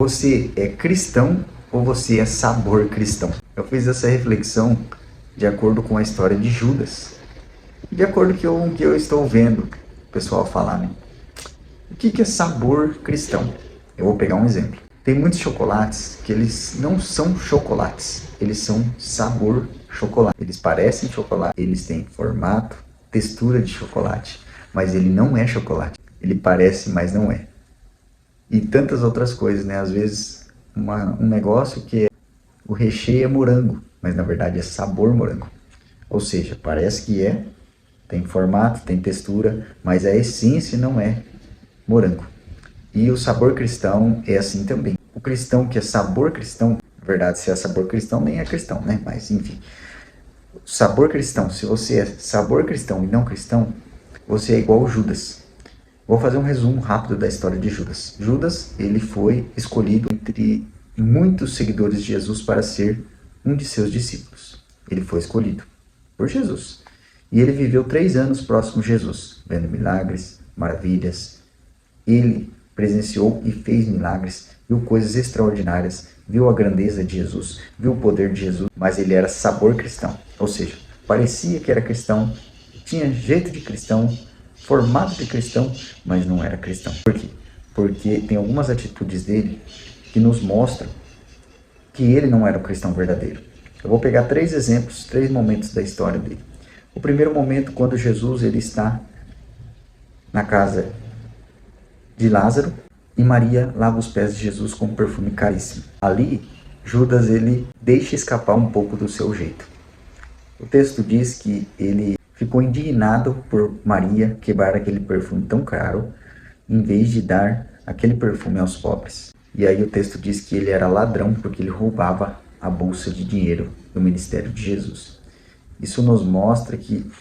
Você é cristão ou você é sabor cristão? Eu fiz essa reflexão de acordo com a história de Judas. De acordo com o que eu estou vendo o pessoal falar, né? O que é sabor cristão? Eu vou pegar um exemplo. Tem muitos chocolates que eles não são chocolates, eles são sabor chocolate. Eles parecem chocolate, eles têm formato, textura de chocolate, mas ele não é chocolate. Ele parece, mas não é. E tantas outras coisas, né? Às vezes um negócio que o recheio é morango, mas na verdade é sabor morango. Ou seja, parece que tem formato, tem textura, mas a essência não é morango. E o sabor cristão é assim também. O cristão que é sabor cristão, na verdade, se é sabor cristão, nem é cristão, né? Mas enfim, sabor cristão, se você é sabor cristão e não cristão, você é igual Judas. Vou fazer um resumo rápido da história de Judas. Judas, ele foi escolhido entre muitos seguidores de Jesus para ser um de seus discípulos. Ele foi escolhido por Jesus. E ele viveu 3 anos próximo de Jesus, vendo milagres, maravilhas. Ele presenciou e fez milagres, viu coisas extraordinárias, viu a grandeza de Jesus, viu o poder de Jesus, mas ele era sabor cristão. Ou seja, parecia que era cristão, tinha jeito de cristão, formato de cristão, mas não era cristão. Por quê? Porque tem algumas atitudes dele que nos mostram que ele não era um cristão verdadeiro. Eu vou pegar 3 exemplos, 3 momentos da história dele. O primeiro momento, quando Jesus ele está na casa de Lázaro e Maria lava os pés de Jesus com um perfume caríssimo. Ali, Judas ele deixa escapar um pouco do seu jeito. O texto diz que ele ficou indignado por Maria quebrar aquele perfume tão caro, em vez de dar aquele perfume aos pobres. E aí o texto diz que ele era ladrão porque ele roubava a bolsa de dinheiro do ministério de Jesus. Isso nos mostra que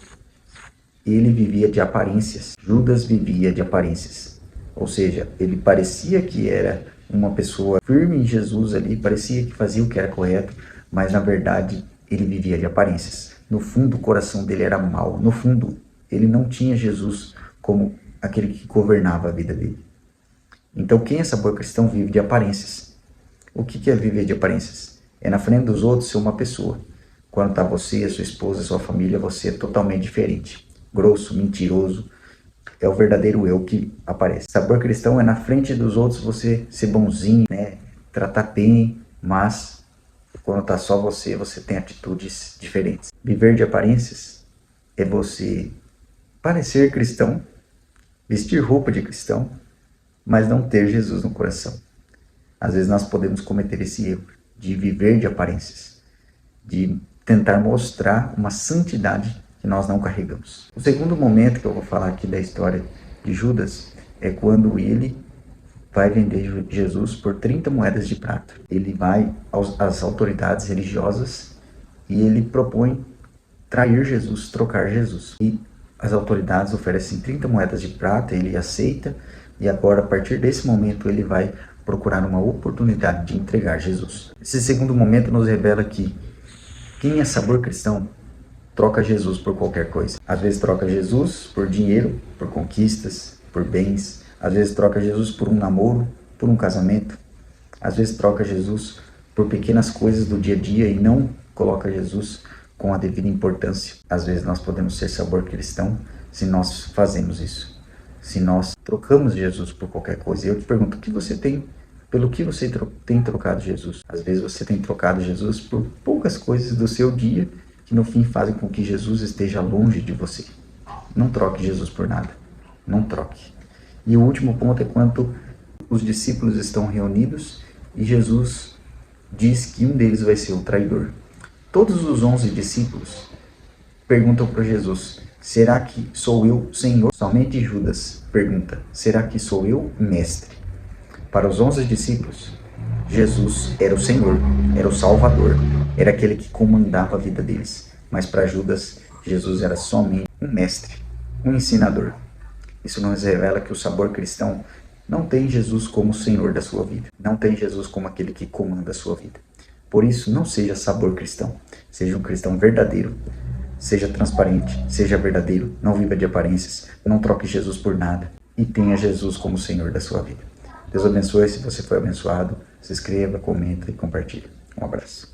ele vivia de aparências. Judas vivia de aparências. Ou seja, ele parecia que era uma pessoa firme em Jesus ali, parecia que fazia o que era correto, mas na verdade ele vivia de aparências. No fundo, o coração dele era mau. No fundo, ele não tinha Jesus como aquele que governava a vida dele. Então, quem é sabor cristão vive de aparências. O que é viver de aparências? É na frente dos outros ser uma pessoa. Quando está você, a sua esposa, a sua família, você é totalmente diferente. Grosso, mentiroso. É o verdadeiro eu que aparece. Sabor cristão é na frente dos outros você ser bonzinho, né? Tratar bem, mas quando está só você, você tem atitudes diferentes. Viver de aparências é você parecer cristão, vestir roupa de cristão, mas não ter Jesus no coração. Às vezes nós podemos cometer esse erro de viver de aparências, de tentar mostrar uma santidade que nós não carregamos. O segundo momento que eu vou falar aqui da história de Judas é quando ele vai vender Jesus por 30 moedas de prata. Ele vai às autoridades religiosas e ele propõe trair Jesus, trocar Jesus. E as autoridades oferecem 30 moedas de prata, ele aceita, e agora a partir desse momento ele vai procurar uma oportunidade de entregar Jesus. Esse segundo momento nos revela que quem é sabor cristão troca Jesus por qualquer coisa. Às vezes troca Jesus por dinheiro, por conquistas, por bens. Às vezes troca Jesus por um namoro, por um casamento. Às vezes troca Jesus por pequenas coisas do dia a dia e não coloca Jesus com a devida importância. Às vezes nós podemos ser sabor cristão se nós fazemos isso. Se nós trocamos Jesus por qualquer coisa. E eu te pergunto, pelo que você tem trocado Jesus? Às vezes você tem trocado Jesus por poucas coisas do seu dia que no fim fazem com que Jesus esteja longe de você. Não troque Jesus por nada. Não troque. E o último ponto é quando os discípulos estão reunidos e Jesus diz que um deles vai ser o traidor. Todos os 11 discípulos perguntam para Jesus, será que sou eu, Senhor? Somente Judas pergunta, será que sou eu, Mestre? Para os 11 discípulos, Jesus era o Senhor, era o Salvador, era aquele que comandava a vida deles. Mas para Judas, Jesus era somente um mestre, um ensinador. Isso nos revela que o sabor cristão não tem Jesus como Senhor da sua vida. Não tem Jesus como aquele que comanda a sua vida. Por isso, não seja sabor cristão. Seja um cristão verdadeiro. Seja transparente, seja verdadeiro. Não viva de aparências. Não troque Jesus por nada. E tenha Jesus como Senhor da sua vida. Deus abençoe se você foi abençoado. Se inscreva, comenta e compartilha. Um abraço.